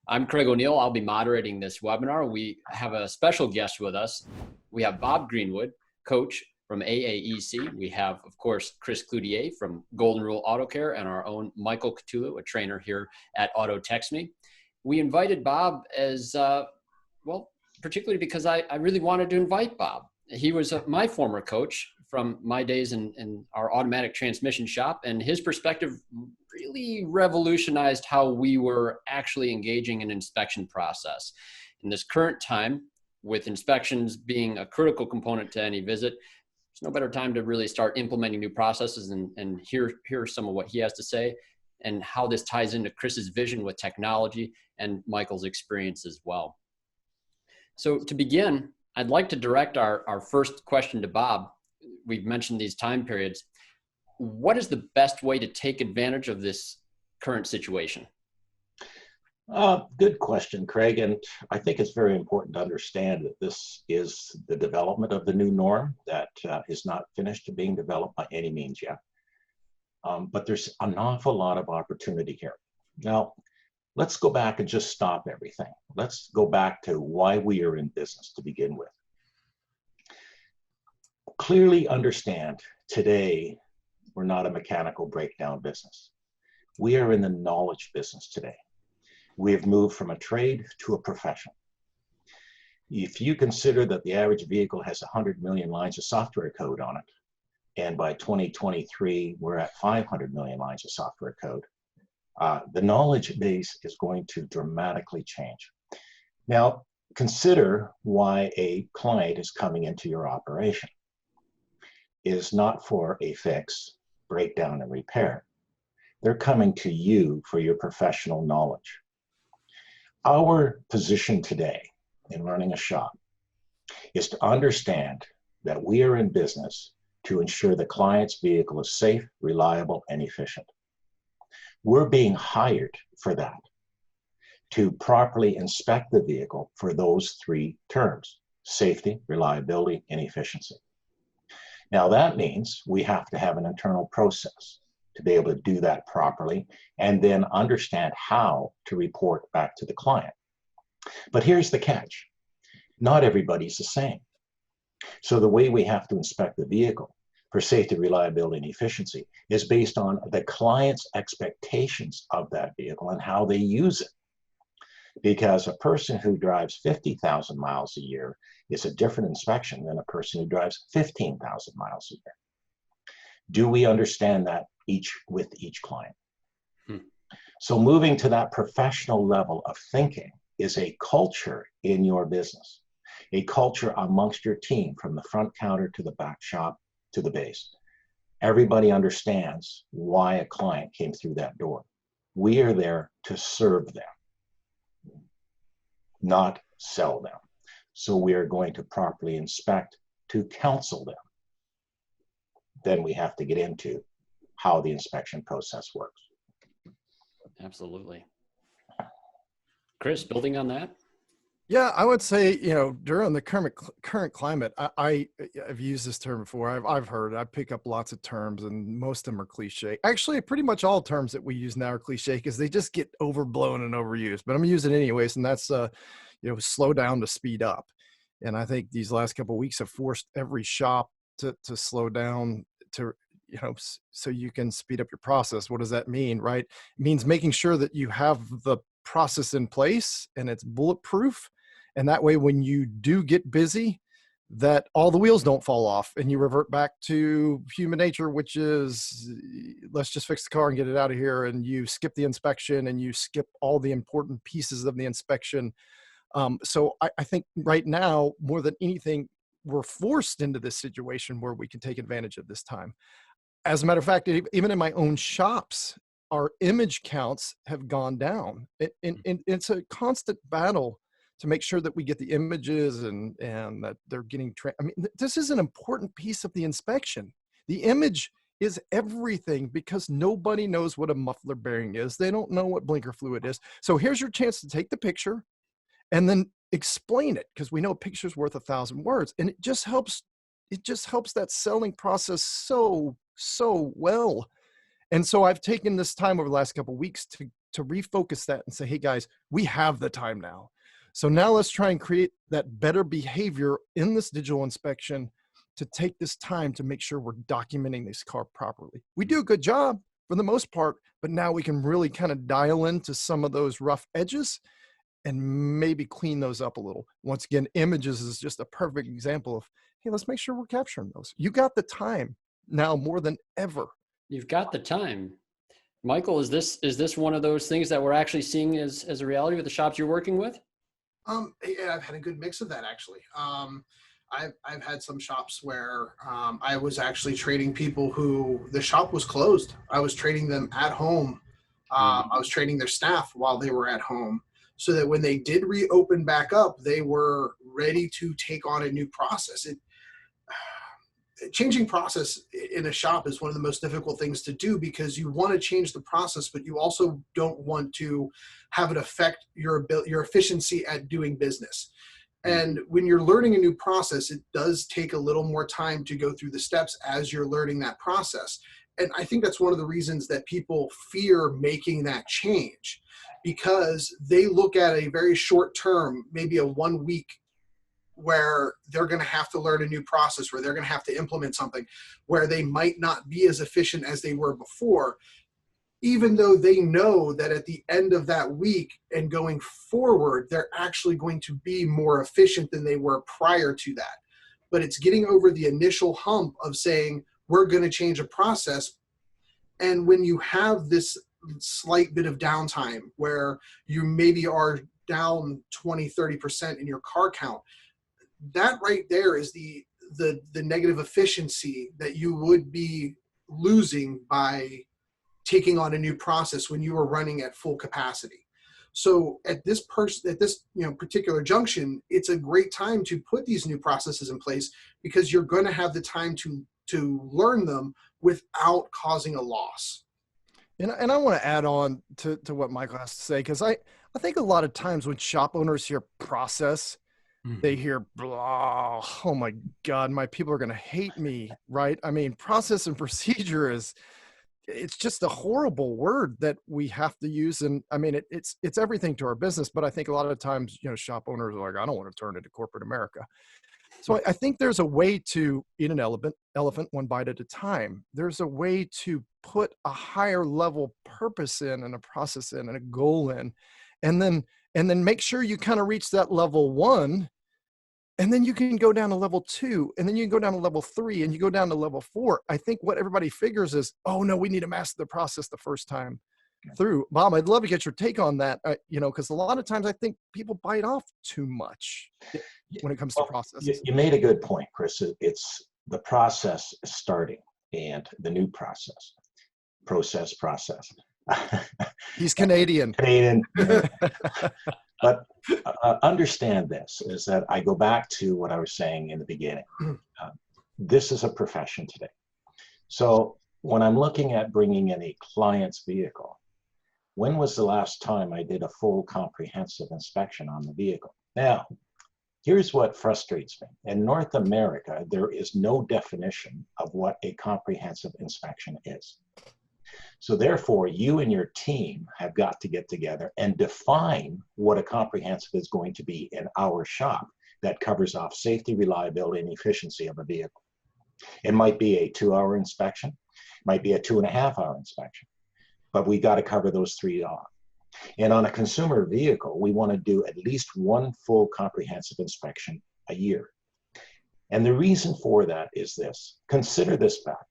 I'm Craig O'Neill. I'll be moderating this webinar. We have a special guest with us. We have Bob Greenwood, coach from AAEC. We have, of course, Chris Cloutier from Golden Rule Auto Care, and our own Michael Catullo, a trainer here at Auto Text Me. We invited Bob as, particularly because I really wanted to invite Bob. He was my former coach from my days in our automatic transmission shop, and his perspective really revolutionized how we were actually engaging in inspection process. In this current time, with inspections being a critical component to any visit, there's no better time to really start implementing new processes, and hear some of what he has to say and how this ties into Chris's vision with technology and Michael's experience as well. So to begin, I'd like to direct our first question to Bob. We've mentioned these time periods. What is the best way to take advantage of this current situation? Good question, Craig. And I think it's very important to understand that this is the development of the new norm that is not finished being developed by any means yet. But there's an awful lot of opportunity here. Now, let's go back and just stop everything. Let's go back to why we are in business to begin with. Clearly understand today, we're not a mechanical breakdown business. We are in the knowledge business today. We have moved from a trade to a profession. If you consider that the average vehicle has 100 million lines of software code on it, and by 2023, we're at 500 million lines of software code, the knowledge base is going to dramatically change. Now, consider why a client is coming into your operation. It is not for a fix, breakdown, and repair. They're coming to you for your professional knowledge. Our position today in running a shop is to understand that we are in business to ensure the client's vehicle is safe, reliable, and efficient. We're being hired for that, to properly inspect the vehicle for those three terms: safety, reliability, and efficiency. Now that means we have to have an internal process to be able to do that properly and then understand how to report back to the client. But here's the catch. Not everybody's the same. So the way we have to inspect the vehicle for safety, reliability, and efficiency is based on the client's expectations of that vehicle and how they use it. Because a person who drives 50,000 miles a year is a different inspection than a person who drives 15,000 miles a year. Do we understand that with each client? So moving to that professional level of thinking is a culture in your business, a culture amongst your team from the front counter to the back shop to the base. Everybody understands why a client came through that door. We are there to serve them, not sell them. So we are going to properly inspect to counsel them. Then we have to get into how the inspection process works. Absolutely. Chris, building on that? Yeah, I would say, during the current climate, I've used this term before. I've heard it. I pick up lots of terms, and most of them are cliche. Actually, pretty much all terms that we use now are cliche because they just get overblown and overused. But I'm gonna use it anyways, and that's slow down to speed up. And I think these last couple of weeks have forced every shop to slow down to so you can speed up your process. What does that mean, right? It means making sure that you have the process in place and it's bulletproof. And that way, when you do get busy, that all the wheels don't fall off and you revert back to human nature, which is, let's just fix the car and get it out of here. And you skip the inspection and you skip all the important pieces of the inspection. So I think right now, more than anything, we're forced into this situation where we can take advantage of this time. As a matter of fact, even in my own shops, our image counts have gone down. It's a constant battle to make sure that we get the images and that they're getting this is an important piece of the inspection. The image is everything because nobody knows what a muffler bearing is. They don't know what blinker fluid is. So here's your chance to take the picture and then explain it, because we know a picture's worth 1,000 words. And it just helps that selling process so well. And so I've taken this time over the last couple of weeks to refocus that and say, hey guys, we have the time now. So now let's try and create that better behavior in this digital inspection to take this time to make sure we're documenting this car properly. We do a good job for the most part, but now we can really kind of dial into some of those rough edges and maybe clean those up a little. Once again, images is just a perfect example of, hey, let's make sure we're capturing those. You got the time now more than ever. You've got the time. Michael, is this one of those things that we're actually seeing as a reality with the shops you're working with? Yeah, I've had a good mix of that actually. I've had some shops where I was actually trading people who the shop was closed. I was trading them at home. I was trading their staff while they were at home, so that when they did reopen back up, they were ready to take on a new process. Changing process in a shop is one of the most difficult things to do, because you want to change the process, but you also don't want to have it affect your efficiency at doing business. And when you're learning a new process, it does take a little more time to go through the steps as you're learning that process. And I think that's one of the reasons that people fear making that change, because they look at a very short term, maybe a 1 week, where they're going to have to learn a new process, where they're going to have to implement something, where they might not be as efficient as they were before, even though they know that at the end of that week and going forward, they're actually going to be more efficient than they were prior to that. But it's getting over the initial hump of saying, we're going to change a process. And when you have this slight bit of downtime where you maybe are down 20, 30% in your car count, that right there is the negative efficiency that you would be losing by taking on a new process when you were running at full capacity. So at this particular junction, it's a great time to put these new processes in place, because you're going to have the time to learn them without causing a loss. And I want to add on to what Michael has to say, because I think a lot of times when shop owners hear process, they hear, oh my God, my people are going to hate me, right? I mean, process and procedure it's just a horrible word that we have to use. And I mean, it's everything to our business, but I think a lot of times, shop owners are like, I don't want to turn into corporate America. So I think there's a way to eat an elephant one bite at a time. There's a way to put a higher level purpose in, and a process in, and a goal in, and then make sure you kind of reach that level 1. And then you can go down to level 2, and then you can go down to level 3, and you go down to level 4. I think what everybody figures is, oh no, we need to master the process the first time through. Bob, I'd love to get your take on that, because a lot of times I think people bite off too much when it comes to processes. You made a good point, Chris. It's the process starting, and the new process. He's Canadian. But understand this, is that I go back to what I was saying in the beginning. This is a profession today. So when I'm looking at bringing in a client's vehicle, when was the last time I did a full comprehensive inspection on the vehicle? Now, here's what frustrates me. In North America, there is no definition of what a comprehensive inspection is. So therefore, you and your team have got to get together and define what a comprehensive is going to be in our shop that covers off safety, reliability, and efficiency of a vehicle. It might be a 2-hour inspection, might be a 2.5-hour inspection, but we got to cover those 3 off. And on a consumer vehicle, we want to do at least one full comprehensive inspection a year. And the reason for that is this. Consider this fact.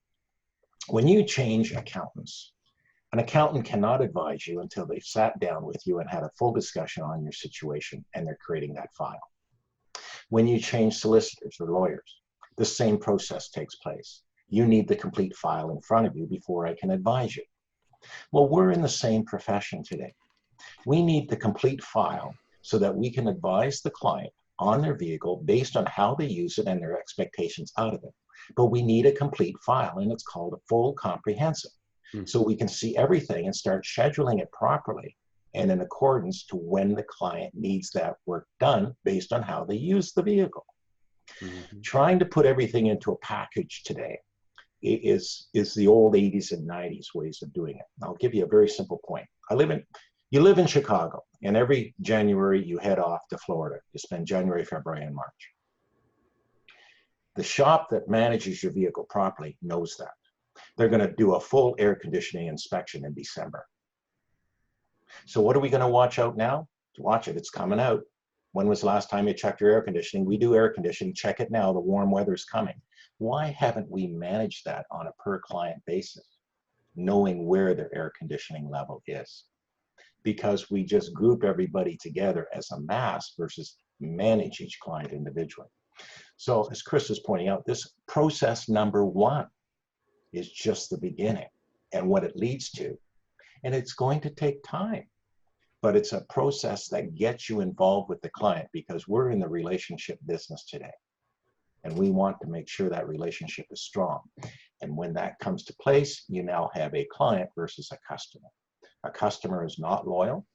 When you change accountants, an accountant cannot advise you until they've sat down with you and had a full discussion on your situation, and they're creating that file. When you change solicitors or lawyers, the same process takes place. You need the complete file in front of you before I can advise you. Well, we're in the same profession today. We need the complete file so that we can advise the client on their vehicle based on how they use it and their expectations out of it. But we need a complete file, and it's called a full comprehensive. So we can see everything and start scheduling it properly and in accordance to when the client needs that work done based on how they use the vehicle. Trying to put everything into a package today is the old 80s and 90s ways of doing it. I'll give you a very simple point. I live in You live in Chicago, and every January you head off to Florida. You spend January, February, and March. The shop that manages your vehicle properly knows that. They're going to do a full air conditioning inspection in December. So what are we going to watch out now? Watch it, it's coming out. When was the last time you checked your air conditioning? We do air conditioning, check it now, the warm weather's coming. Why haven't we managed that on a per client basis, knowing where their air conditioning level is? Because we just group everybody together as a mass versus manage each client individually. So as Chris is pointing out, this process number one is just the beginning and what it leads to. And it's going to take time, but it's a process that gets you involved with the client, because we're in the relationship business today. And we want to make sure that relationship is strong. And when that comes to place, you now have a client versus a customer. A customer is not loyal.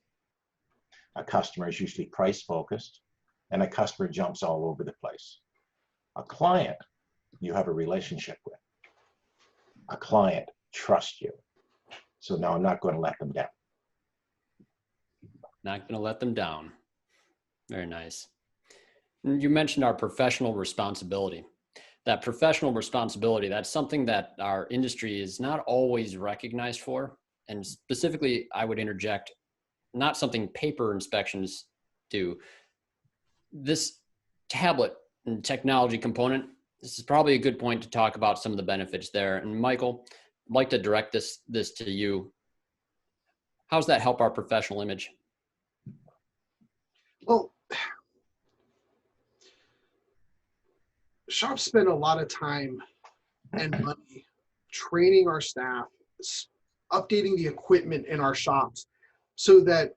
A customer is usually price focused, and a customer jumps all over the place. A client you have a relationship with. A client trusts you. So now I'm not going to let them down. Not going to let them down. Very nice. You mentioned our professional responsibility. That professional responsibility, that's something that our industry is not always recognized for. And specifically, I would interject, not something paper inspections do. This tablet and technology component, this is probably a good point to talk about some of the benefits there. And Michael, I'd like to direct this to you. How does that help our professional image? Well, shops spend a lot of time and money training our staff, updating the equipment in our shops so that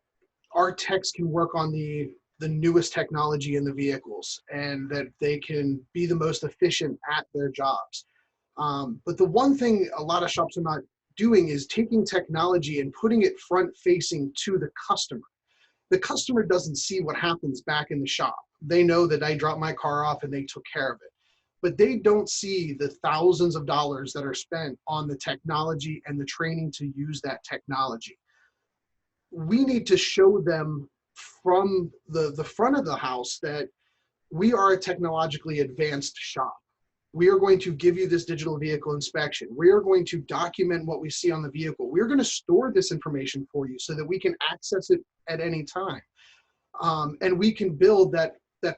our techs can work on the newest technology in the vehicles and that they can be the most efficient at their jobs. But the one thing a lot of shops are not doing is taking technology and putting it front facing to the customer. The customer doesn't see what happens back in the shop. They know that I dropped my car off and they took care of it. But they don't see the thousands of dollars that are spent on the technology and the training to use that technology. We need to show them from the front of the house that we are a technologically advanced shop. We are going to give you this digital vehicle inspection. We are going to document what we see on the vehicle. We're going to store this information for you so that we can access it at any time. And we can build that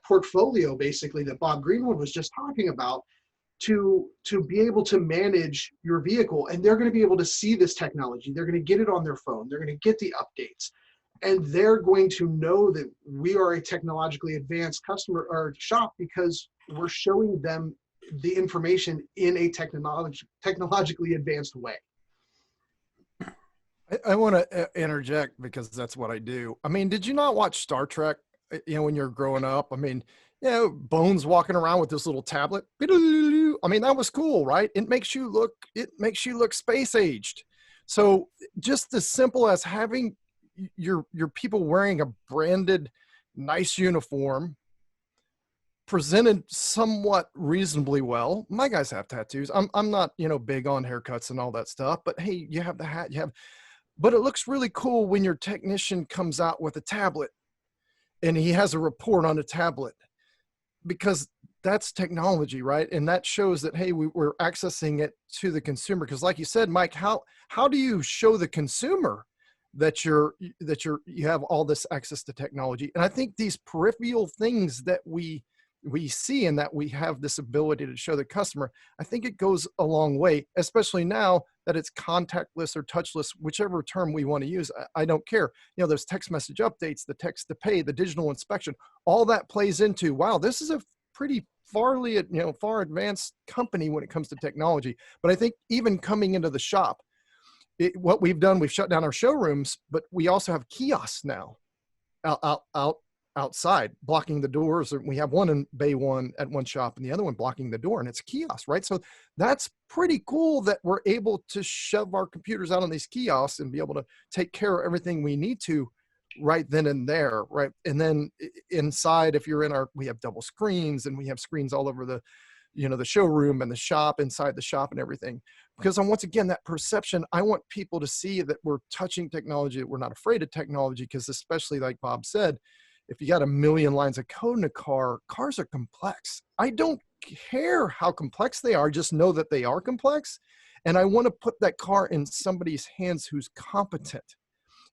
portfolio, basically, that Bob Greenwood was just talking about, to be able to manage your vehicle. And they're going to be able to see this technology. They're going to get it on their phone. They're going to get the updates. And they're going to know that we are a technologically advanced customer or shop because we're showing them the information in a technologically advanced way. I want to interject because that's what I do. I mean, did you not watch Star Trek, when you're growing up? I mean, Bones walking around with this little tablet. I mean, that was cool, right? It makes you look space aged. So just as simple as having your people wearing a branded nice uniform, presented somewhat reasonably well. My guys have tattoos. I'm not, big on haircuts and all that stuff, but hey, you have the hat, but it looks really cool when your technician comes out with a tablet and he has a report on a tablet, because that's technology, right? And that shows that, hey, we're accessing it to the consumer. Because like you said, Mike, how do you show the consumer that you have all this access to technology? And I think these peripheral things that we see and that we have this ability to show the customer, I think it goes a long way, especially now that it's contactless or touchless, whichever term we want to use. I don't care. There's text message updates, the text to pay, the digital inspection, all that plays into, wow, this is a pretty far advanced company when it comes to technology. But I think even coming into the shop, what we've done, we've shut down our showrooms, but we also have kiosks now outside blocking the doors. We have one in Bay 1 at one shop and the other one blocking the door, and it's a kiosk, right? So that's pretty cool that we're able to shove our computers out on these kiosks and be able to take care of everything we need to right then and there, right? And then inside, if you're in we have double screens, and we have screens all over the showroom and the shop, inside the shop and everything. Because once again, that perception, I want people to see that we're touching technology, that we're not afraid of technology, because especially like Bob said, if you got a million lines of code in a car, cars are complex. I don't care how complex they are, just know that they are complex. And I want to put that car in somebody's hands who's competent.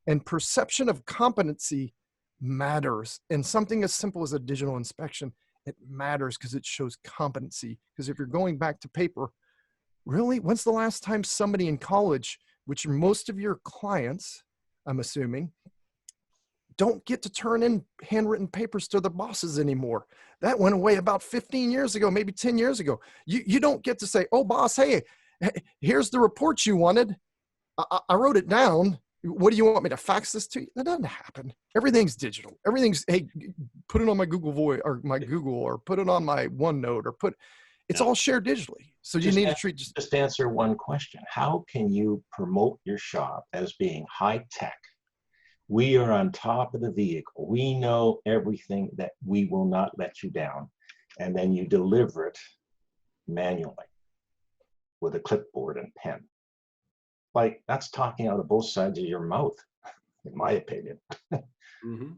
And perception of competency matters. And something as simple as a digital inspection, it matters because it shows competency. Because if you're going back to paper, really, when's the last time somebody in college, which most of your clients, I'm assuming, don't get to turn in handwritten papers to their bosses anymore? That went away about 15 years ago, maybe 10 years ago. You don't get to say, oh, boss, hey, here's the report you wanted. I wrote it down. What do you want me to fax this to you? That doesn't happen. Everything's digital. Everything's, hey, put it on my Google Voice or my Google, or put it on my OneNote, or it's all shared digitally. So you need to treat just answer one question. How can you promote your shop as being high tech? We are on top of the vehicle. We know everything, that we will not let you down. And then you deliver it manually with a clipboard and pen. Like, that's talking out of both sides of your mouth, in my opinion. Mm-hmm.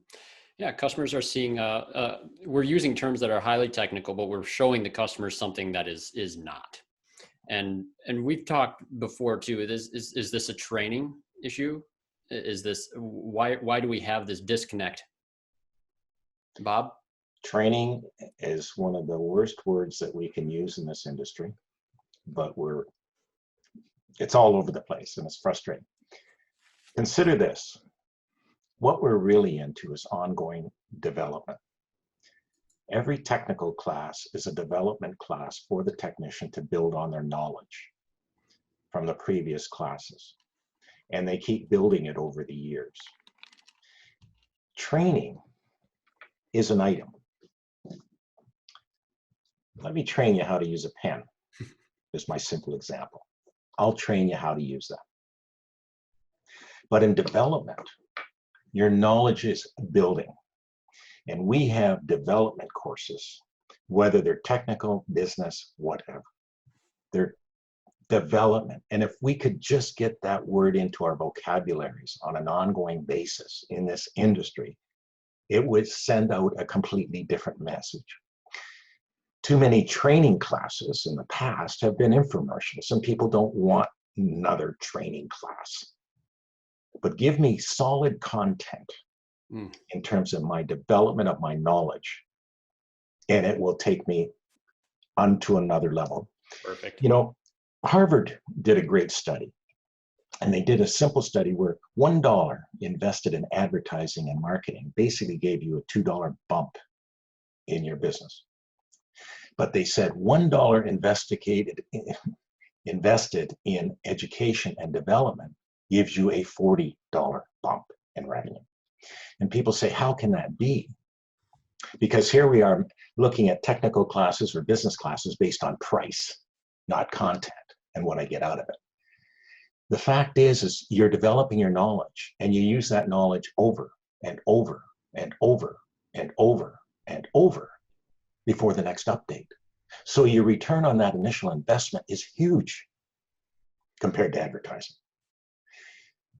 Yeah, customers are seeing, we're using terms that are highly technical, but we're showing the customers something that is not. And we've talked before too, is this a training issue? Is this, why do we have this disconnect? Bob? Training is one of the worst words that we can use in this industry, but it's all over the place and it's frustrating. Consider this. What we're really into is ongoing development. Every technical class is a development class for the technician to build on their knowledge from the previous classes. And they keep building it over the years. Training is an item. Let me train you how to use a pen, is my simple example. I'll train you how to use that. But in development, your knowledge is building. And we have development courses, whether they're technical, business, whatever. They're development. And if we could just get that word into our vocabularies on an ongoing basis in this industry, it would send out a completely different message. Too many training classes in the past have been infomercials, and people don't want another training class. But give me solid content in terms of my development of my knowledge, and it will take me onto another level. Perfect. You know, Harvard did a great study, and they did a simple study where $1 invested in advertising and marketing basically gave you a $2 bump in your business. But they said $1 invested in education and development gives you a $40 bump in revenue. And people say, how can that be? Because here we are looking at technical classes or business classes based on price, not content and what I get out of it. The fact is you're developing your knowledge, and you use that knowledge over and over and over and over and over before the next update. So your return on that initial investment is huge compared to advertising.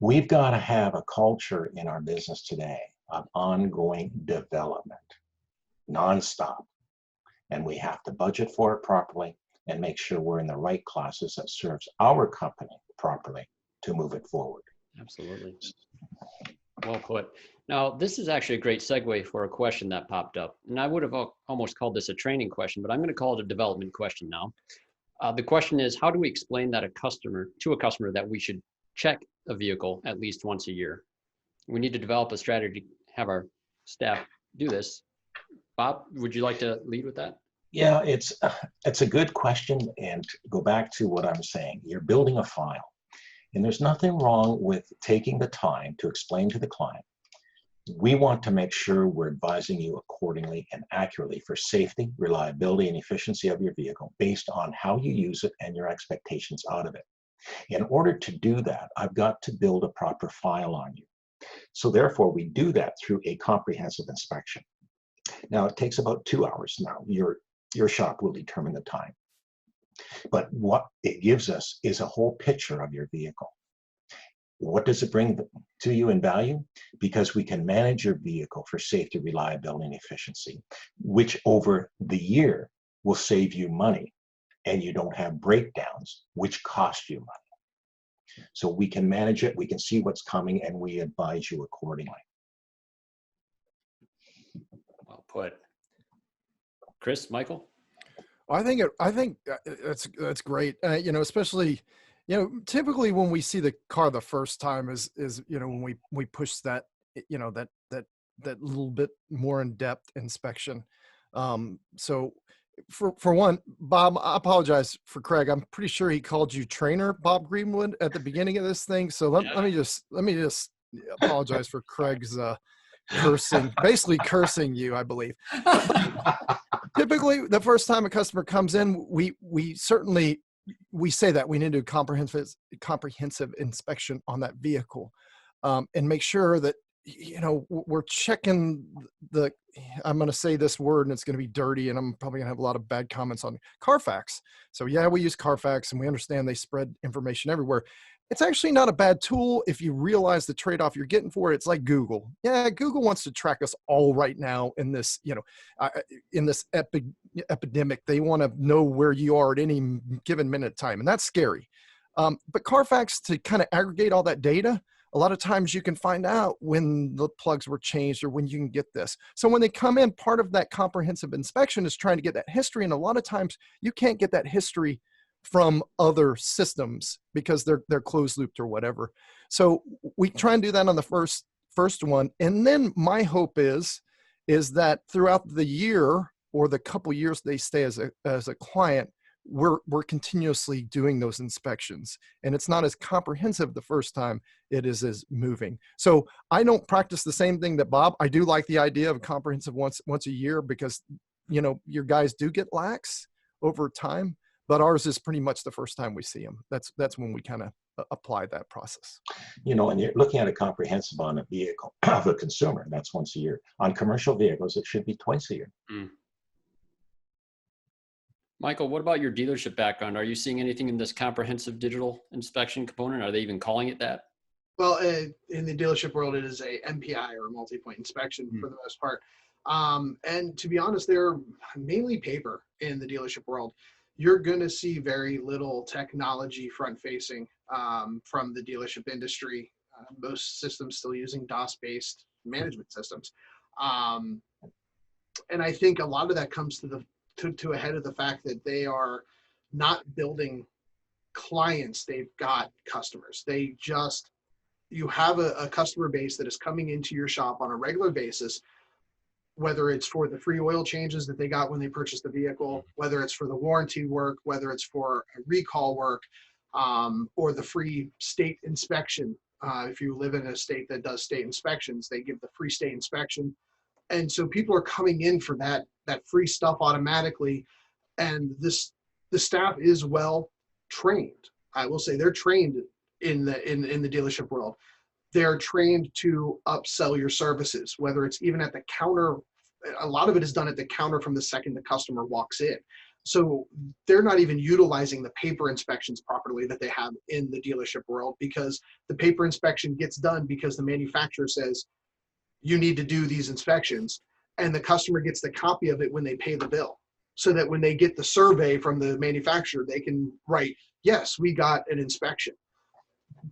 We've got to have a culture in our business today of ongoing development, nonstop. And we have to budget for it properly and make sure we're in the right classes that serves our company properly to move it forward. Absolutely. Well put. Now, this is actually a great segue for a question that popped up. And I would have almost called this a training question, but I'm going to call it a development question now. The question is, how do we explain that to a customer that we should check a vehicle at least once a year? We need to develop a strategy, have our staff do this. Bob, would you like to lead with that? Yeah, it's a good question, and go back to what I'm saying. You're building a file, and there's nothing wrong with taking the time to explain to the client. We want to make sure we're advising you accordingly and accurately for safety, reliability, and efficiency of your vehicle based on how you use it and your expectations out of it. In order to do that, I've got to build a proper file on you. So therefore, we do that through a comprehensive inspection. Now, it takes about 2 hours. Now, your shop will determine the time. But what it gives us is a whole picture of your vehicle. What does it bring to you in value? Because we can manage your vehicle for safety, reliability, and efficiency, which over the year will save you money, and you don't have breakdowns, which cost you money. So we can manage it, we can see what's coming, and we advise you accordingly. Well put. Chris, Michael? I think that's great. Especially, typically when we see the car the first time is when we push that, that little bit more in depth inspection. So for one, Bob, I apologize for Craig. I'm pretty sure he called you trainer Bob Greenwood at the beginning of this thing. So let me just apologize for Craig's basically cursing you, I believe. Typically, the first time a customer comes in, we say that we need to do comprehensive inspection on that vehicle, and make sure that we're checking I'm going to say this word and it's going to be dirty, and I'm probably going to have a lot of bad comments on Carfax. So yeah, we use Carfax, and we understand they spread information everywhere. It's actually not a bad tool if you realize the trade-off you're getting for it. It's like Google. Yeah, Google wants to track us all right now in this, in this epidemic. They want to know where you are at any given minute of time, and that's scary. But Carfax, to kind of aggregate all that data, a lot of times you can find out when the plugs were changed or when you can get this. So when they come in, part of that comprehensive inspection is trying to get that history, and a lot of times you can't get that history from other systems because they're closed looped or whatever. So we try and do that on the first one. And then my hope is that throughout the year or the couple years they stay as a client, we're continuously doing those inspections, and it's not as comprehensive the first time. It is as moving. So I don't practice the same thing that Bob. I do like the idea of comprehensive once a year, because your guys do get lax over time. But ours is pretty much the first time we see them. That's when we kind of apply that process. And you're looking at a comprehensive on a vehicle of a consumer, that's once a year. On commercial vehicles, it should be twice a year. Mm. Michael, what about your dealership background? Are you seeing anything in this comprehensive digital inspection component? Are they even calling it that? Well, in the dealership world, it is a MPI, or a multi-point inspection for the most part. And to be honest, they're mainly paper in the dealership world. You're going to see very little technology front-facing from the dealership industry. Most systems still using DOS-based management systems. And I think a lot of that comes to a head of the fact that they are not building clients. They've got customers. You have a customer base that is coming into your shop on a regular basis, whether it's for the free oil changes that they got when they purchased the vehicle, whether it's for the warranty work, whether it's for recall work, or the free state inspection. If you live in a state that does state inspections, they give the free state inspection. And so people are coming in for that free stuff automatically. And the staff is well trained. I will say they're trained in the dealership world. They're trained to upsell your services, whether it's even at the counter. A lot of it is done at the counter from the second the customer walks in. So they're not even utilizing the paper inspections properly that they have in the dealership world, because the paper inspection gets done because the manufacturer says, you need to do these inspections, and the customer gets the copy of it when they pay the bill, so that when they get the survey from the manufacturer, they can write, yes, we got an inspection.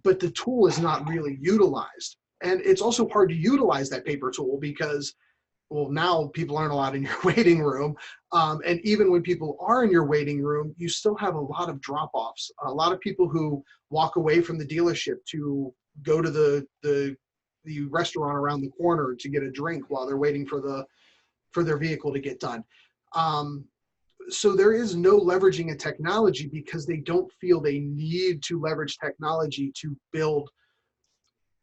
But the tool is not really utilized. And it's also hard to utilize that paper tool because, well, now people aren't allowed in your waiting room. And even when people are in your waiting room, you still have a lot of drop-offs. A lot of people who walk away from the dealership to go to the restaurant around the corner to get a drink while they're waiting for their vehicle to get done. So there is no leveraging of technology because they don't feel they need to leverage technology to build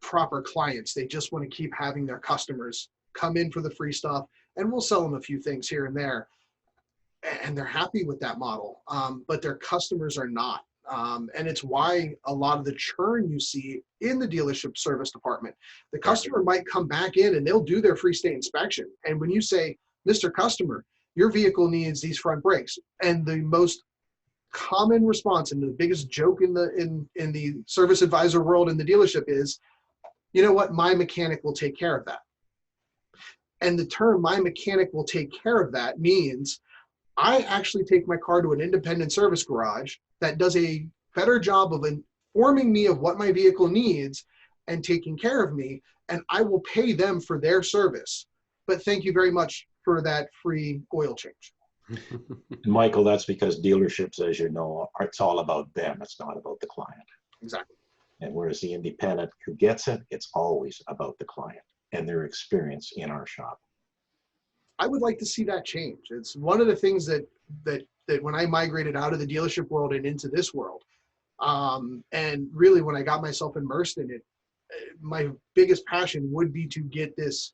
proper clients. They just want to keep having their customers come in for the free stuff, and we'll sell them a few things here and there. And they're happy with that model, but their customers are not. And it's why a lot of the churn you see in the dealership service department, the customer might come back in and they'll do their free state inspection. And when you say, Mr. Customer, your vehicle needs these front brakes, and the most common response and the biggest joke in the service advisor world in the dealership is, you know what, my mechanic will take care of that. And the term "my mechanic will take care of that" means I actually take my car to an independent service garage that does a better job of informing me of what my vehicle needs and taking care of me, and I will pay them for their service. But thank you very much for that free oil change. Michael, that's because dealerships, as you know, it's all about them. It's not about the client. Exactly. And whereas the independent who gets it, it's always about the client and their experience in our shop. I would like to see that change. It's one of the things that when I migrated out of the dealership world and into this world, and really when I got myself immersed in it, my biggest passion would be to get this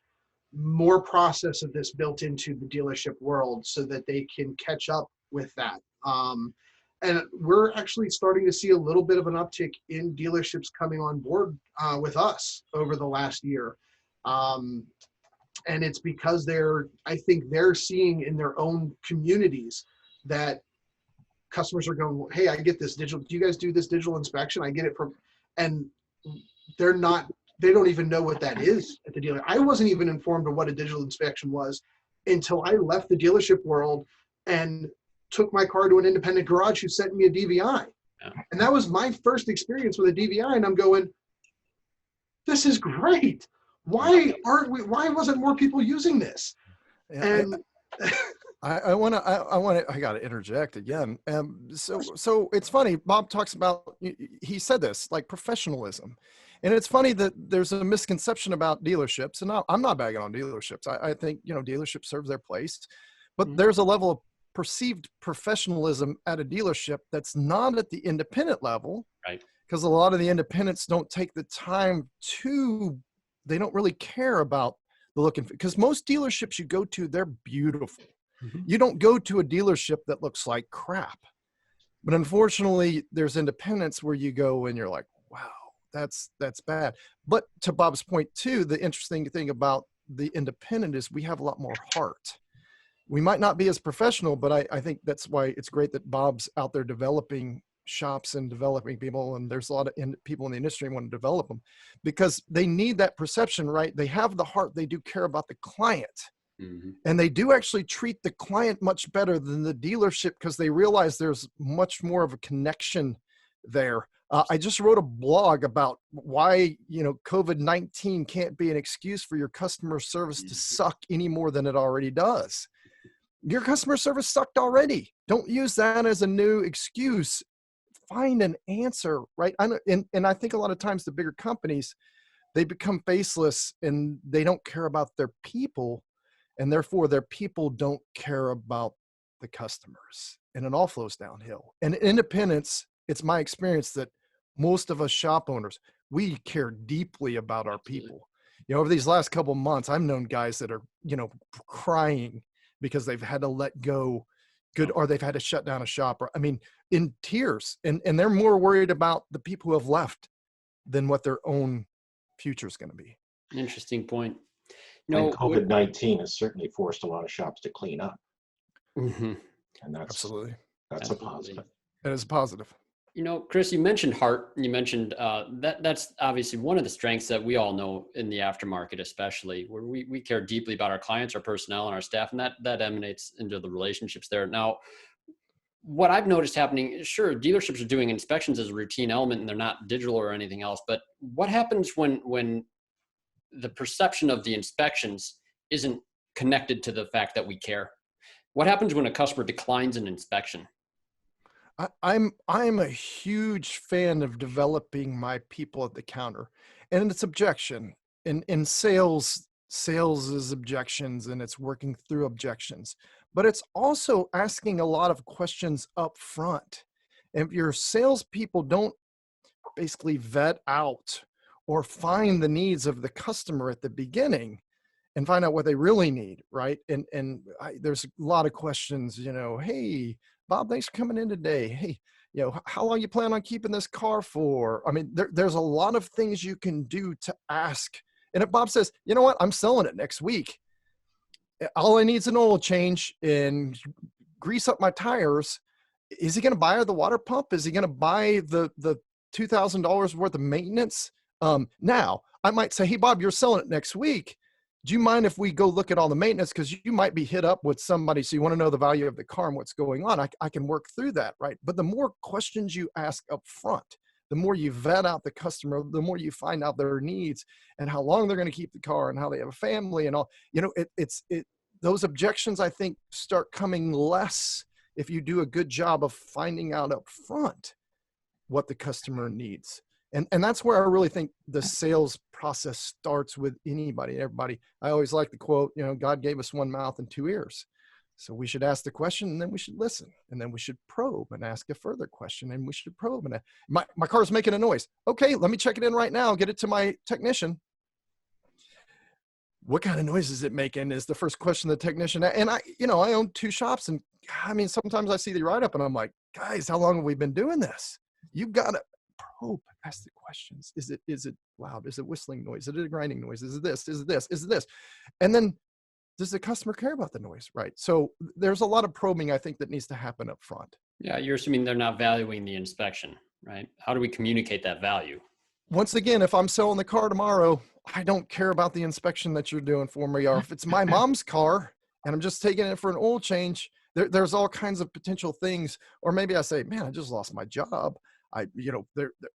more process of this built into the dealership world so that they can catch up with that. And we're actually starting to see a little bit of an uptick in dealerships coming on board with us over the last year. And it's because I think they're seeing in their own communities that customers are going, hey, I get this digital, do you guys do this digital inspection? I get it from, and they don't even know what that is at the dealer. I wasn't even informed of what a digital inspection was until I left the dealership world and took my car to an independent garage who sent me a DVI. Yeah. And that was my first experience with a DVI. And I'm going, this is great. Why wasn't more people using this? Yeah, and I got to interject again. So it's funny. Bob talks about, he said this, like professionalism. And it's funny that there's a misconception about dealerships, and I'm not bagging on dealerships. I think, dealerships serve their place, but there's a level of perceived professionalism at a dealership that's not at the independent level. Right. Because a lot of the independents don't take the time they don't really care about the look and feel. Because most dealerships you go to, they're beautiful. Mm-hmm. You don't go to a dealership that looks like crap. But unfortunately, there's independents where you go and you're like, wow, that's bad. But to Bob's point too, the interesting thing about the independent is we have a lot more heart. We might not be as professional, but I think that's why it's great that Bob's out there developing shops and developing people, and there's a lot of people in the industry want to develop them because they need that perception, right? They have the heart, they do care about the client. Mm-hmm. And they do actually treat the client much better than the dealership because they realize there's much more of a connection there. I just wrote a blog about why, COVID-19 can't be an excuse for your customer service to suck any more than it already does. Your customer service sucked already. Don't use that as a new excuse. Find an answer, right? And I think a lot of times the bigger companies, they become faceless and they don't care about their people, and therefore their people don't care about the customers, and it all flows downhill. And independence, it's my experience that most of us shop owners, we care deeply about our people. Over these last couple of months, I've known guys that are, crying because they've had to let go or they've had to shut down a shop, or in tears, and they're more worried about the people who have left than what their own future is going to be. Interesting point. And COVID-19 has certainly forced a lot of shops to clean up. Mm-hmm. And that's absolutely a positive. That is a positive. Chris, you mentioned heart. You mentioned that's obviously one of the strengths that we all know in the aftermarket, especially where we care deeply about our clients, our personnel, and our staff, and that emanates into the relationships there. Now, what I've noticed happening, sure, dealerships are doing inspections as a routine element, and they're not digital or anything else. But what happens when the perception of the inspections isn't connected to the fact that we care? What happens when a customer declines an inspection? I'm a huge fan of developing my people at the counter, and it's objection. In sales is objections, and it's working through objections. But it's also asking a lot of questions up front. And if your salespeople don't basically vet out or find the needs of the customer at the beginning and find out what they really need, right? There's a lot of questions, hey, Bob, thanks for coming in today. Hey, how long you plan on keeping this car for? There's a lot of things you can do to ask. And if Bob says, you know what, I'm selling it next week, all I need is an oil change and grease up my tires, is he going to buy the water pump? Is he going to buy the $2,000 worth of maintenance? Now I might say, hey, Bob, you're selling it next week. Do you mind if we go look at all the maintenance? Because you might be hit up with somebody. So you want to know the value of the car and what's going on. I can work through that. Right. But the more questions you ask up front, the more you vet out the customer, the more you find out their needs and how long they're going to keep the car and how they have a family and all, those objections, I think, start coming less if you do a good job of finding out up front what the customer needs. And that's where I really think the sales process starts with anybody, everybody. I always like the quote, God gave us one mouth and two ears. So we should ask the question and then we should listen. And then we should probe and ask a further question and we should probe. And my car's making a noise. Okay, let me check it in right now. Get it to my technician. What kind of noise is it making is the first question the technician. And I own 2 shops. And I mean, sometimes I see the write-up and I'm like, guys, how long have we been doing this? You've got to probe, ask the questions. Is it loud? Is it whistling noise? Is it a grinding noise? Is it this? Is it this? Is it this? And then does the customer care about the noise? Right. So there's a lot of probing, I think, that needs to happen up front. Yeah. You're assuming they're not valuing the inspection, right? How do we communicate that value? Once again, if I'm selling the car tomorrow, I don't care about the inspection that you're doing for me. Or if it's my mom's car and I'm just taking it for an oil change, there's all kinds of potential things. Or maybe I say, man, I just lost my job.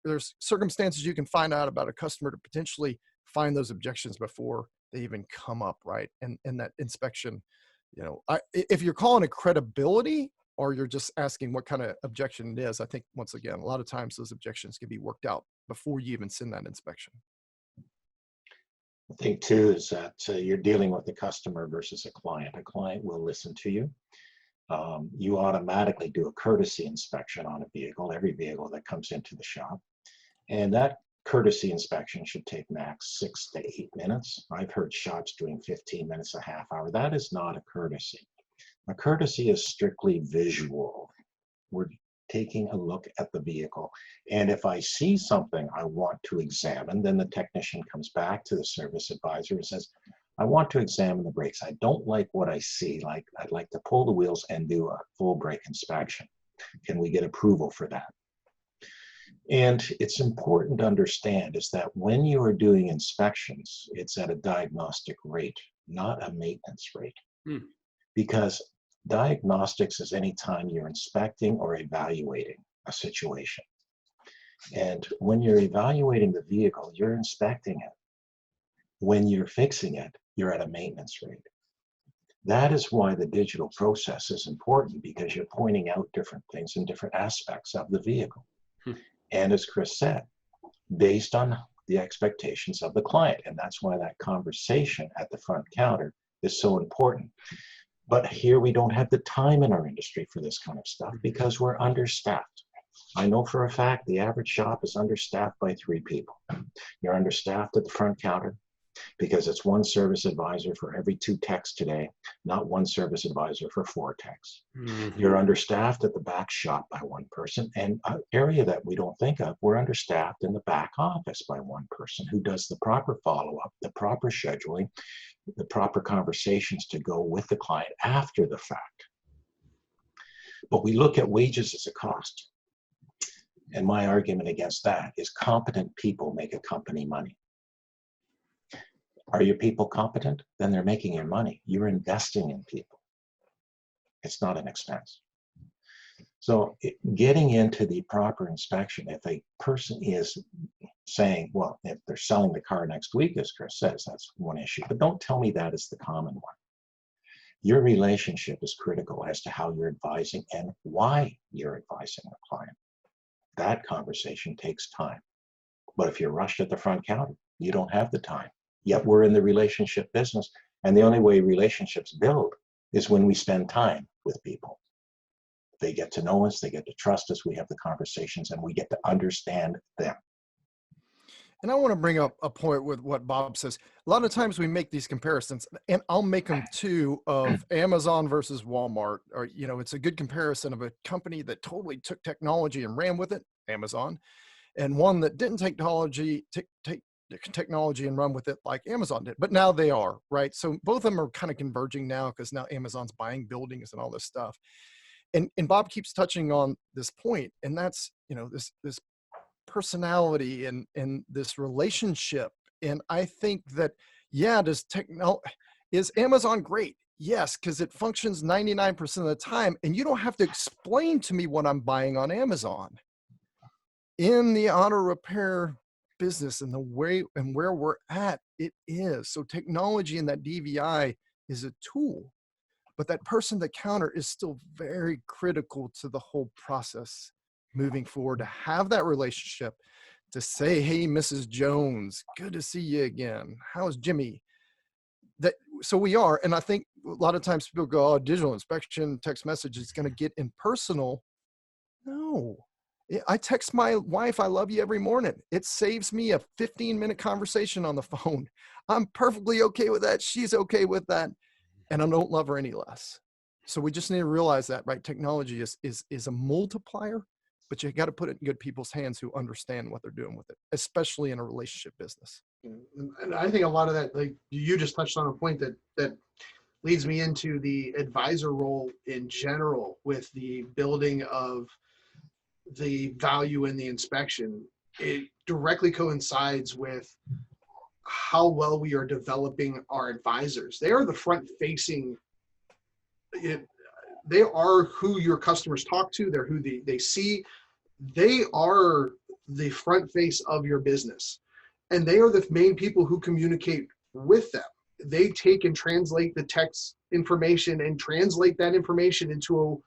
There's circumstances you can find out about a customer to potentially find those objections before they even come up, right? And that inspection, if you're calling it credibility or you're just asking what kind of objection it is, I think once again, a lot of times those objections can be worked out before you even send that inspection. The thing too is that you're dealing with a customer versus a client. A client will listen to you. You automatically do a courtesy inspection on a vehicle, every vehicle that comes into the shop. And that courtesy inspection should take max 6 to 8 minutes. I've heard shops doing 15 minutes, a half hour. That is not a courtesy. A courtesy is strictly visual. We're taking a look at the vehicle. And if I see something I want to examine, then the technician comes back to the service advisor and says, I want to examine the brakes. I don't like what I see. I'd like to pull the wheels and do a full brake inspection. Can we get approval for that? And it's important to understand is that when you are doing inspections, it's at a diagnostic rate, not a maintenance rate. Because diagnostics is any time you're inspecting or evaluating a situation. And when you're evaluating the vehicle, you're inspecting it. When you're fixing it, you're at a maintenance rate. That is why the digital process is important, because you're pointing out different things in different aspects of the vehicle. And as Chris said, based on the expectations of the client. And that's why that conversation at the front counter is so important. But here we don't have the time in our industry for this kind of stuff because we're understaffed. I know for a fact the average shop is understaffed by 3 people. You're understaffed at the front counter because it's 1 service advisor for every 2 techs today, not 1 service advisor for 4 techs. You're understaffed at the back shop by 1 person, and an area that we don't think of, we're understaffed in the back office by 1 person who does the proper follow-up, the proper scheduling, the proper conversations to go with the client after the fact. But we look at wages as a cost. And my argument against that is competent people make a company money. Are your people competent? Then they're making your money. You're investing in people. It's not an expense. So getting into the proper inspection, if a person is saying, well, if they're selling the car next week, as Chris says, that's one issue. But don't tell me that is the common one. Your relationship is critical as to how you're advising and why you're advising the client. That conversation takes time. But if you're rushed at the front counter, you don't have the time. Yet we're in the relationship business. And the only way relationships build is when we spend time with people. They get to know us, they get to trust us, we have the conversations, and we get to understand them. And I want to bring up a point with what Bob says. A lot of times we make these comparisons, and I'll make them too, of Amazon versus Walmart. Or, it's a good comparison of a company that totally took technology and ran with it, Amazon, and one that didn't take technology and run with it like Amazon did. But now they are, right? So both of them are kind of converging now because now Amazon's buying buildings and all this stuff. And Bob keeps touching on this point, and that's, this personality and this relationship. And I think that, is Amazon great? Yes, because it functions 99% of the time, and you don't have to explain to me what I'm buying on Amazon. In the auto repair business and the way and where we're at, it is. So technology and that DVI is a tool, but that person at the counter is still very critical to the whole process moving forward, to have that relationship, to say, hey, Mrs. Jones, good to see you again. How's Jimmy? So we are, and I think a lot of times people go, oh, digital inspection, text message is going to get impersonal. No. I text my wife, I love you every morning. It saves me a 15-minute conversation on the phone. I'm perfectly okay with that. She's okay with that. And I don't love her any less. So we just need to realize that, right? Technology is a multiplier, but you got to put it in good people's hands who understand what they're doing with it, especially in a relationship business. And I think a lot of that, like you just touched on a point that leads me into the advisor role in general with the building of the value in the inspection. It directly coincides with how well we are developing our advisors. They are the front facing, they are who your customers talk to. They're who they see. They are the front face of your business. And they are the main people who communicate with them. They take and translate the text information and translate that information into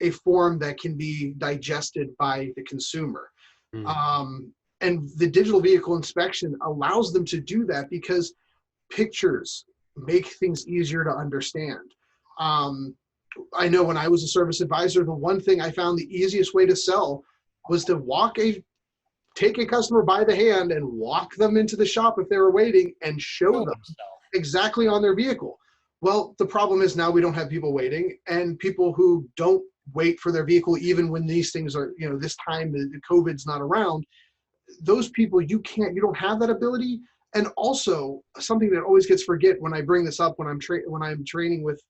a form that can be digested by the consumer. And the digital vehicle inspection allows them to do that because pictures make things easier to understand. I know when I was a service advisor, the one thing I found the easiest way to sell was to take a customer by the hand and walk them into the shop if they were waiting and show them exactly on their vehicle. Well, the problem is now we don't have people waiting, and people who don't wait for their vehicle, even when these things are, this time the COVID's not around, those people, you don't have that ability. And also something that always gets forget when I bring this up, when I'm training with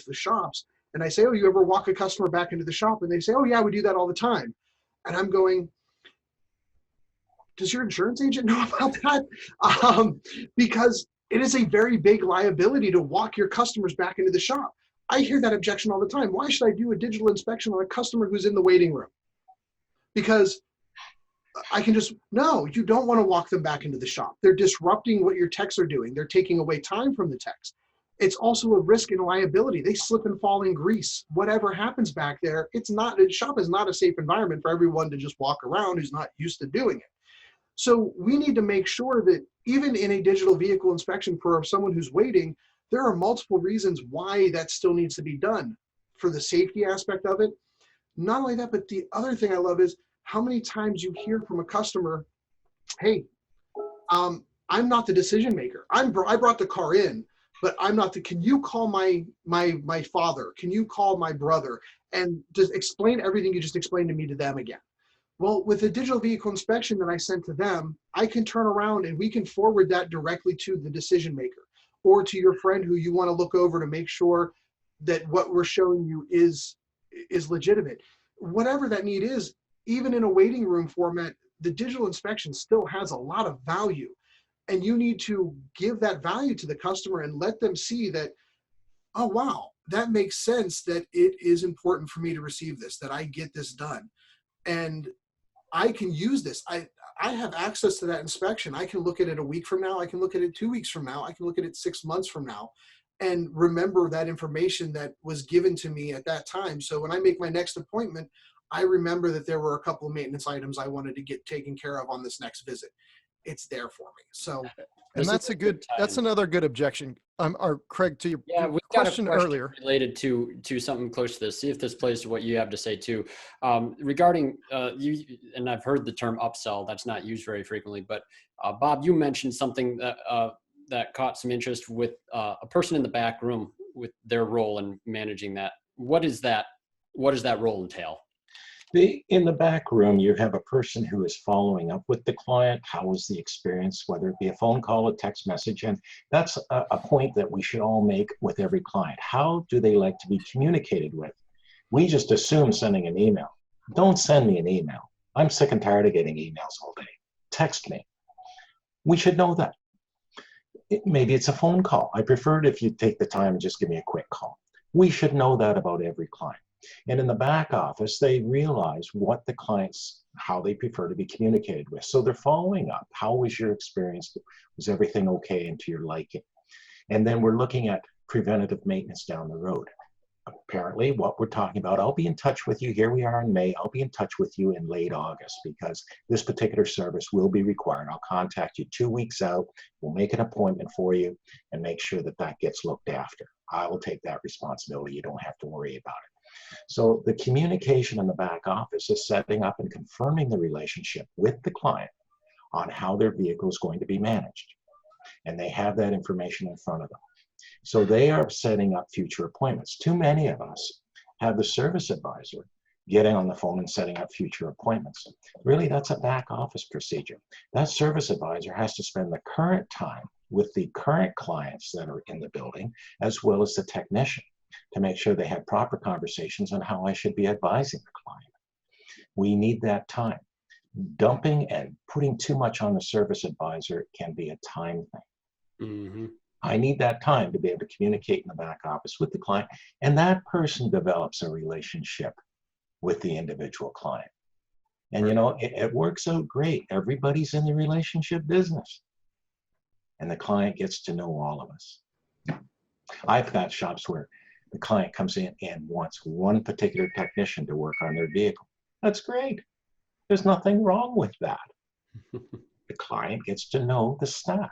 the shops, and I say, oh, you ever walk a customer back into the shop? And they say, oh yeah, we do that all the time. And I'm going, does your insurance agent know about that? Because it is a very big liability to walk your customers back into the shop. I hear that objection all the time. Why should I do a digital inspection on a customer who's in the waiting room? Because I can no, you don't want to walk them back into the shop. They're disrupting what your techs are doing. They're taking away time from the techs. It's also a risk and a liability. They slip and fall in grease. Whatever happens back there, the shop is not a safe environment for everyone to just walk around who's not used to doing it. So we need to make sure that even in a digital vehicle inspection for someone who's waiting, there are multiple reasons why that still needs to be done for the safety aspect of it. Not only that, but the other thing I love is how many times you hear from a customer, hey, I'm not the decision maker. I brought the car in, but I'm not can you call my father? Can you call my brother? And just explain everything you just explained to me to them again. Well, with the digital vehicle inspection that I sent to them, I can turn around and we can forward that directly to the decision maker or to your friend who you want to look over to make sure that what we're showing you is legitimate. Whatever that need is, even in a waiting room format, the digital inspection still has a lot of value. And you need to give that value to the customer and let them see that, oh, wow, that makes sense, that it is important for me to receive this, that I get this done. And I can use this. I have access to that inspection. I can look at it a week from now. I can look at it 2 weeks from now. I can look at it 6 months from now and remember that information that was given to me at that time. So when I make my next appointment, I remember that there were a couple of maintenance items I wanted to get taken care of on this next visit. It's there for me. So, and that's another good objection. Or Craig, to your question earlier related to something close to this. See if this plays to what you have to say too. Regarding you, and I've heard the term upsell. That's not used very frequently, but Bob, you mentioned something that caught some interest with a person in the back room with their role in managing that. What does that role entail? In the back room, you have a person who is following up with the client. How was the experience, whether it be a phone call, a text message? And that's a point that we should all make with every client. How do they like to be communicated with? We just assume sending an email. Don't send me an email. I'm sick and tired of getting emails all day. Text me. We should know that. Maybe it's a phone call. I prefer it if you take the time and just give me a quick call. We should know that about every client. And in the back office, they realize what the clients, how they prefer to be communicated with. So they're following up. How was your experience? Was everything okay and to your liking? And then we're looking at preventative maintenance down the road. Apparently, what we're talking about, I'll be in touch with you. Here we are in May. I'll be in touch with you in late August because this particular service will be required. I'll contact you 2 weeks out. We'll make an appointment for you and make sure that that gets looked after. I will take that responsibility. You don't have to worry about it. So the communication in the back office is setting up and confirming the relationship with the client on how their vehicle is going to be managed. And they have that information in front of them. So they are setting up future appointments. Too many of us have the service advisor getting on the phone and setting up future appointments. Really, that's a back office procedure. That service advisor has to spend the current time with the current clients that are in the building, as well as the technician, to make sure they have proper conversations on how I should be advising the client. We need that time. Dumping and putting too much on the service advisor can be a time thing. Mm-hmm. I need that time to be able to communicate in the back office with the client, and that person develops a relationship with the individual client. And you know, it works out great. Everybody's in the relationship business, and the client gets to know all of us. I've got shops where the client comes in and wants one particular technician to work on their vehicle. That's great. There's nothing wrong with that. The client gets to know the staff.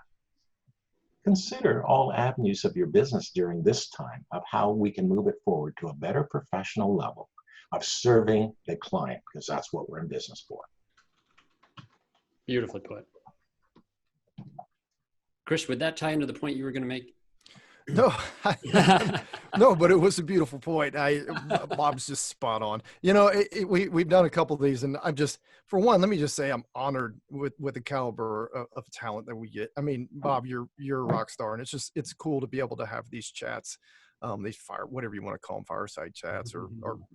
Consider all avenues of your business during this time of how we can move it forward to a better professional level of serving the client, because that's what we're in business for. Beautifully put. Chris, would that tie into the point you were going to make? No, no, but it was a beautiful point. Bob's just spot on. You know, we've done a couple of these, and I'm just, for one, let me just say I'm honored with the caliber of talent that we get. I mean, Bob, you're a rock star, and it's cool to be able to have these chats, these whatever you want to call them, fireside chats, or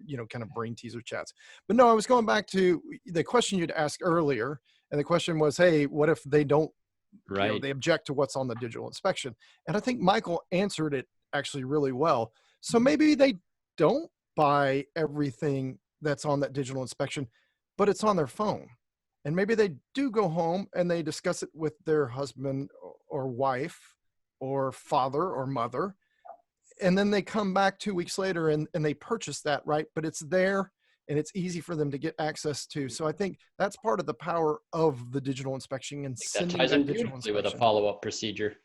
you know, kind of brain teaser chats. But no, I was going back to the question you'd asked earlier, and the question was, hey, what if they don't? Right. You know, they object to what's on the digital inspection. And I think Michael answered it actually really well. So maybe they don't buy everything that's on that digital inspection, but it's on their phone. And maybe they do go home and they discuss it with their husband or wife or father or mother. And then they come back 2 weeks later and they purchase that, right? But it's there and it's easy for them to get access to. So I think that's part of the power of the digital inspection and that ties in beautifully with a follow-up procedure.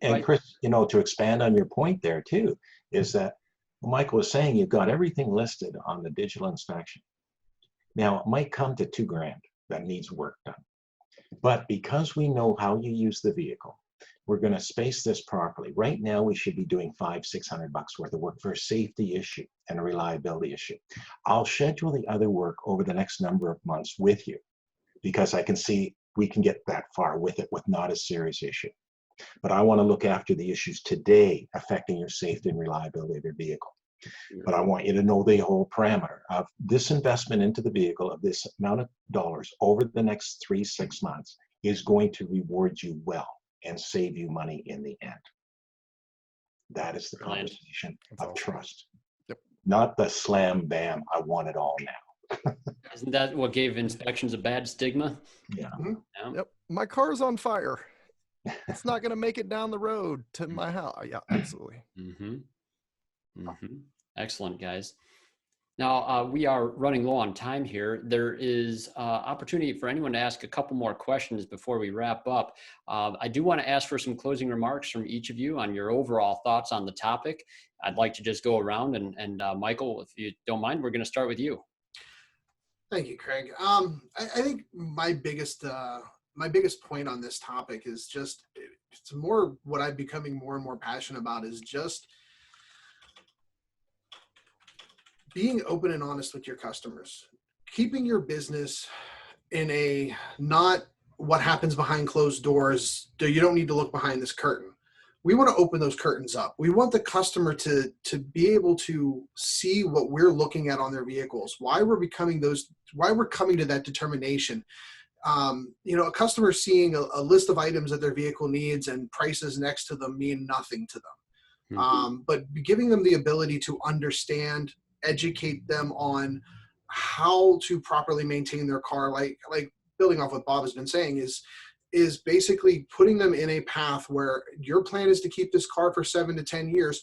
And Chris, you know, to expand on your point there too, is that Michael was saying you've got everything listed on the digital inspection. Now it might come to $2,000 that needs work done. But because we know how you use the vehicle, we're going to space this properly. Right now, we should be doing $500-600 worth of work for a safety issue and a reliability issue. I'll schedule the other work over the next number of months with you because I can see we can get that far with it with not a serious issue. But I want to look after the issues today affecting your safety and reliability of your vehicle. But I want you to know the whole parameter of this investment into the vehicle of this amount of dollars over the next 3-6 months is going to reward you well and save you money in the end. That is the conversation of trust. Yep. Not the slam bam, I want it all now. Isn't that what gave inspections a bad stigma? Yeah. Mm-hmm. Yep. My car's on fire. It's not going to make it down the road to my house. Yeah, absolutely. Mm-hmm. Mm-hmm. Excellent, guys. Now, we are running low on time here. There is opportunity for anyone to ask a couple more questions before we wrap up. I do want to ask for some closing remarks from each of you on your overall thoughts on the topic. I'd like to just go around and Michael, if you don't mind, we're going to start with you. Thank you, Craig. I think my biggest point on this topic is just, it's more what I'm becoming more and more passionate about is just being open and honest with your customers, keeping your business in a, not what happens behind closed doors. You don't need to look behind this curtain, we want to open those curtains up. We want the customer to be able to see what we're looking at on their vehicles, why we're coming to that determination. A customer seeing a list of items that their vehicle needs and prices next to them mean nothing to them. But giving them the ability to understand, educate them on how to properly maintain their car, like building off what Bob has been saying, is basically putting them in a path where your plan is to keep this car for 7 to 10 years.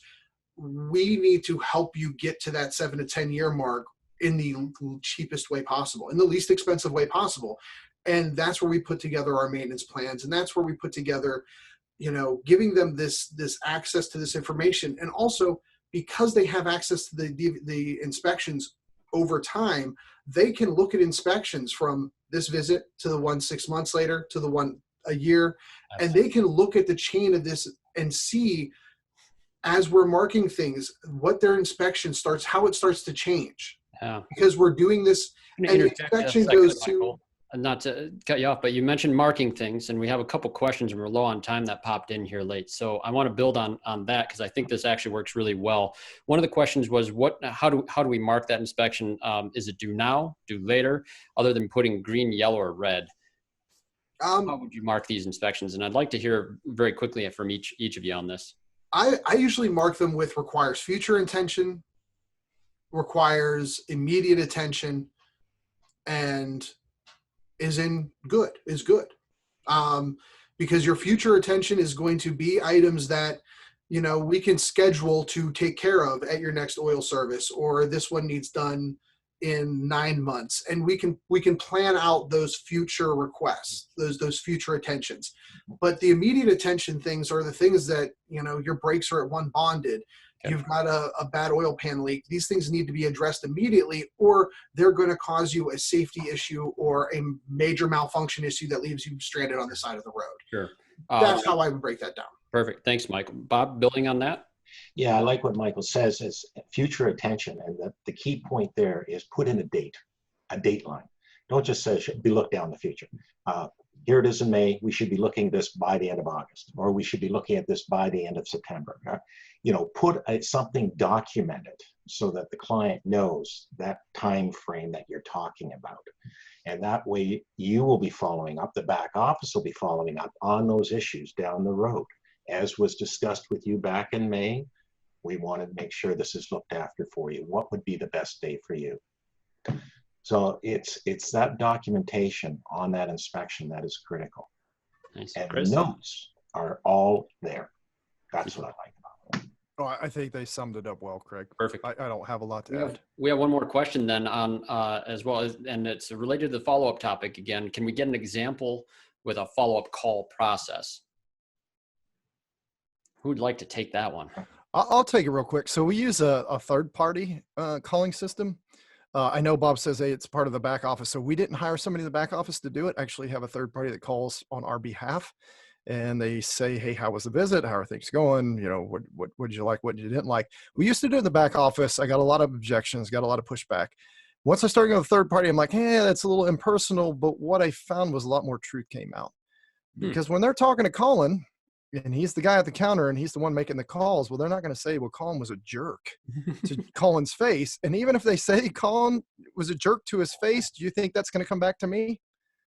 We need to help you get to that 7 to 10 year mark in the cheapest way possible, in the least expensive way possible. And that's where we put together our maintenance plans. And that's where we put together, giving them this access to this information. And also, because they have access to the inspections over time, they can look at inspections from this visit to the one 6 months later to the one a year. And they can look at the chain of this and see, as we're marking things, what their inspection starts, how it starts to change. Yeah. Because we're doing this, and the inspection goes to... Not to cut you off, but you mentioned marking things, and we have a couple questions, and we're low on time that popped in here late. So I want to build on that, because I think this actually works really well. One of the questions was, how do we mark that inspection? Is it do now, do later, other than putting green, yellow, or red? How would you mark these inspections? And I'd like to hear very quickly from each of you on this. I usually mark them with requires future intention, requires immediate attention, and is good. Because your future attention is going to be items that, we can schedule to take care of at your next oil service, or this one needs done in 9 months. And we can plan out those future requests, those future attentions. But the immediate attention things are the things that, your brakes are at one bonded. Okay. You've got a bad oil pan leak. These things need to be addressed immediately, or they're going to cause you a safety issue or a major malfunction issue that leaves you stranded on the side of the road. Sure. That's how I would break that down. Perfect. Thanks, Michael. Bob, building on that? Yeah, I like what Michael says is future attention. And the key point there is put in a date line. Don't just say, should be looked down the future. Here it is in May, we should be looking at this by the end of August, or we should be looking at this by the end of September. Put something documented so that the client knows that time frame that you're talking about. And that way you will be following up, the back office will be following up on those issues down the road. As was discussed with you back in May, we want to make sure this is looked after for you. What would be the best day for you? So it's that documentation on that inspection that is critical. Nice. And Chris? notes are all there. That's what I like about it. Oh, I think they summed it up well, Craig. Perfect. I don't have a lot to add. We have one more question then on as well, and it's related to the follow-up topic again. Can we get an example with a follow-up call process? Who would like to take that one? I'll take it real quick. So we use a third-party calling system. I know Bob says, hey, it's part of the back office. So we didn't hire somebody in the back office to do it. Actually have a third party that calls on our behalf, and they say, hey, how was the visit? How are things going? What did you like? What you didn't like? We used to do it in the back office. I got a lot of objections, got a lot of pushback. Once I started going to the third party, I'm like, hey, that's a little impersonal. But what I found was a lot more truth came out. Because when they're talking to Colin, and he's the guy at the counter and he's the one making the calls, well, they're not going to say, well, Colin was a jerk to Colin's face. And even if they say Colin was a jerk to his face, do you think that's going to come back to me?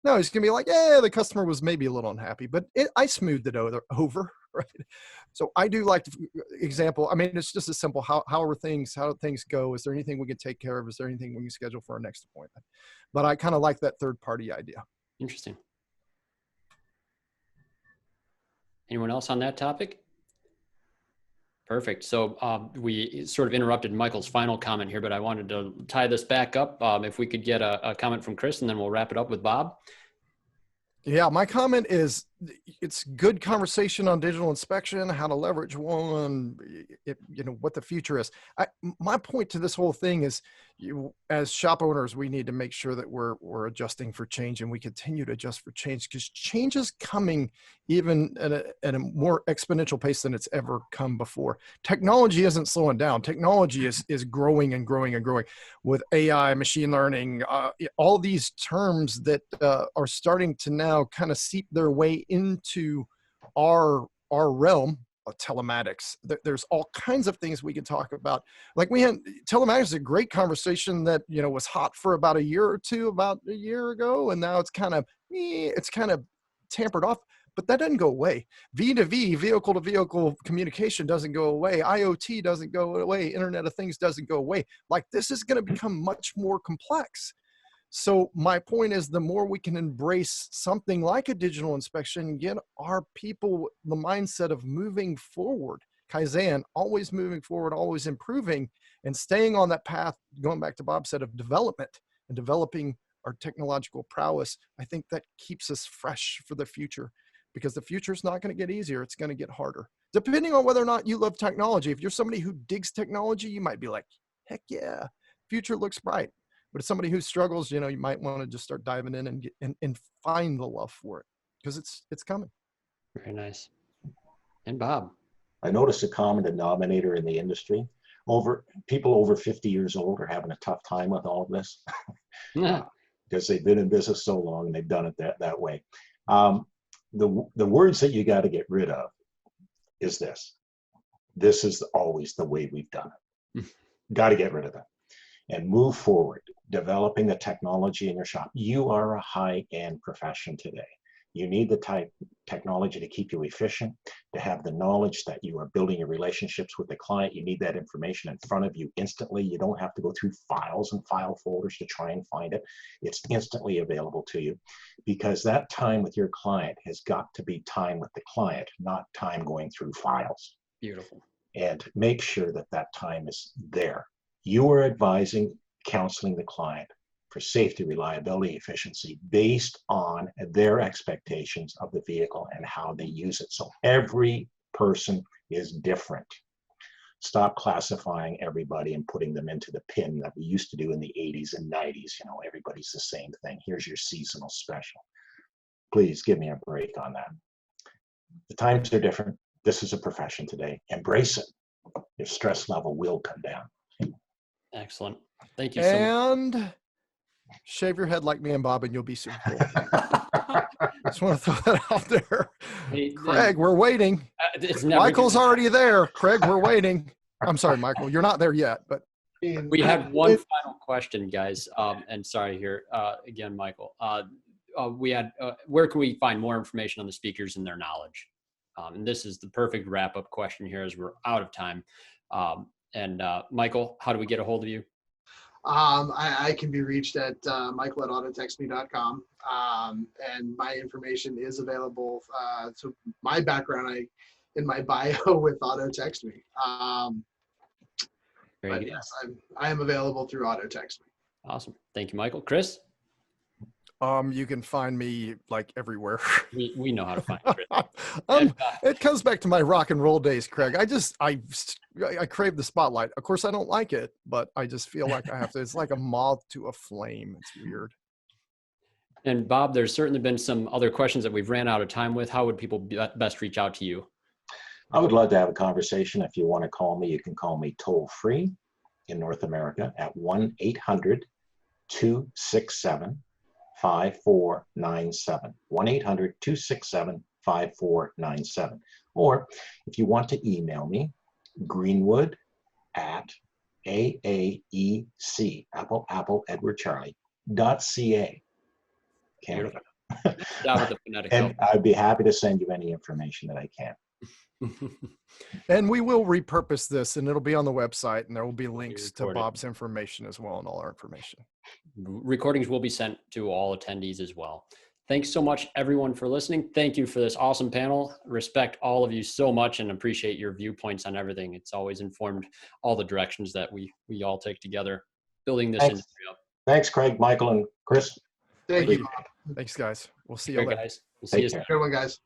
No, he's going to be like, yeah, the customer was maybe a little unhappy, but I smoothed it over, right? So I do like the example. I mean, it's just as simple. How do things go? Is there anything we can take care of? Is there anything we can schedule for our next appointment? But I kind of like that third party idea. Interesting. Anyone else on that topic? Perfect. So we sort of interrupted Michael's final comment here, but I wanted to tie this back up. If we could get a comment from Chris, and then we'll wrap it up with Bob. Yeah, my comment is it's good conversation on digital inspection, how to leverage one, what the future is. My point to this whole thing is, as shop owners, we need to make sure that we're adjusting for change, and we continue to adjust for change, because change is coming even at a more exponential pace than it's ever come before. Technology isn't slowing down. Technology is growing and growing and growing with AI, machine learning, all these terms that are starting to now kind of seep their way into our realm telematics. There's all kinds of things we can talk about. Like we had telematics is a great conversation that, you know, was hot for about a year or two, about a year ago. And now it's kind of tampered off, but that doesn't go away. V2V, vehicle to vehicle communication doesn't go away. IoT doesn't go away. Internet of Things doesn't go away. Like this is going to become much more complex. So my point is, the more we can embrace something like a digital inspection and get our people the mindset of moving forward, Kaizen, always moving forward, always improving, and staying on that path, going back to Bob said, of development and developing our technological prowess, I think that keeps us fresh for the future, because the future is not going to get easier. It's going to get harder. Depending on whether or not you love technology. If you're somebody who digs technology, you might be like, heck yeah, future looks bright. But if somebody who struggles, you know, you might want to just start diving in and find the love for it, because it's coming. Very nice. And Bob, I noticed a common denominator in the industry. People over 50 years old are having a tough time with all of this yeah. because they've been in business so long and they've done it that way. The words that you got to get rid of is this. This is always the way we've done it. Got to get rid of them and move forward, developing the technology in your shop. You are a high-end profession today. You need the type technology to keep you efficient, to have the knowledge that you are building your relationships with the client. You need that information in front of you instantly. You don't have to go through files and file folders to try and find it. It's instantly available to you, because that time with your client has got to be time with the client, not time going through files. Beautiful. And make sure that that time is there. You are advising, counseling the client for safety, reliability, efficiency based on their expectations of the vehicle and how they use it. So every person is different. Stop classifying everybody and putting them into the pin that we used to do in the 80s and 90s. You know, everybody's the same thing. Here's your seasonal special. Please give me a break on that. The times are different. This is a profession today. Embrace it. Your stress level will come down. Excellent. Thank you so much. And shave your head like me and Bob, and you'll be super cool. Just want to throw that out there. Hey, Craig, we're waiting. Michael's already there. Craig, we're waiting. I'm sorry, Michael. You're not there yet, but we had one final question, guys. And sorry here again, Michael. We had where can we find more information on the speakers and their knowledge? And this is the perfect wrap-up question here, as we're out of time. And Michael, how do we get a hold of you? I can be reached at michael@autotextme.com. And my information is available. So my background, in my bio with AutoTextMe. But good. yes, I am available through AutoTextMe. Awesome. Thank you, Michael. Chris? you can find me like everywhere. We know how to find Chris. It comes back to my rock and roll days, Craig. I crave the spotlight. Of course, I don't like it, but I just feel like I have to. It's like a moth to a flame. It's weird. And Bob, there's certainly been some other questions that we've ran out of time with. How would people best reach out to you? I would love to have a conversation. If you want to call me, you can call me toll free in North America at 1-800-267-5497. 1-800-267-5497. Or if you want to email me, Greenwood at AAEC, Apple, Edward, Charlie, .ca. Canada. And I'd be happy to send you any information that I can. And we will repurpose this, and it'll be on the website, and there will be links to Bob's information as well, and all our information. Recordings will be sent to all attendees as well. Thanks so much, everyone, for listening. Thank you for this awesome panel. Respect all of you so much and appreciate your viewpoints on everything. It's always informed all the directions that we all take together, building this industry up. Thanks, Craig, Michael, and Chris. Thank you. Thanks, guys. We'll see you later. Guys. We'll see you soon. Good one, guys.